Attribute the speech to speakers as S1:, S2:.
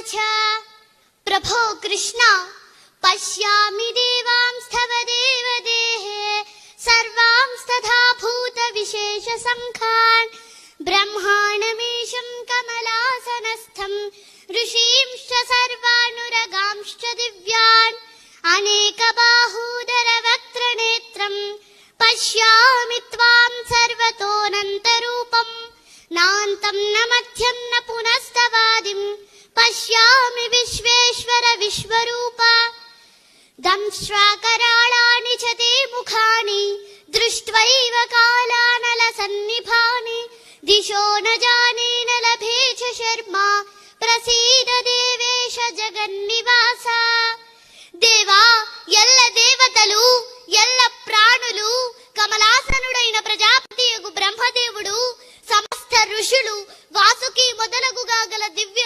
S1: उवाच प्रभो कृष्ण पश्यामि देवांस्तव देवदेहे सर्वांस्तथा भूतविशेषसङ्खान् ब्रह्माणमीशं कमलासनस्थं ऋषींश्च सर्वानुरगांश्च दिव्यान् अनेकबाहूदरवक्त्रनेत्रं पश्यामि त्वां सर्वतोऽनन्तरूपम् नान्तं न मध्यं न पुनस्तवादिं पश्यामि विश्वेश्वर विश्वरूप दंष्ट्राकराळानि च ते मुखानि दृष्ट्वैव कालानलसन्निभानि दिशो न जाने न लभे च शर्मा प्रसीद देवेश जगन्निवास देवा ఎల్ల దేవతలు ఎల్ల ప్రాణులు కమలాసనుడైన ప్రజాపతియగు బ్రహ్మదేవుడు సమస్త ఋషులు వాసుకి మొదలగుగా గల దివ్య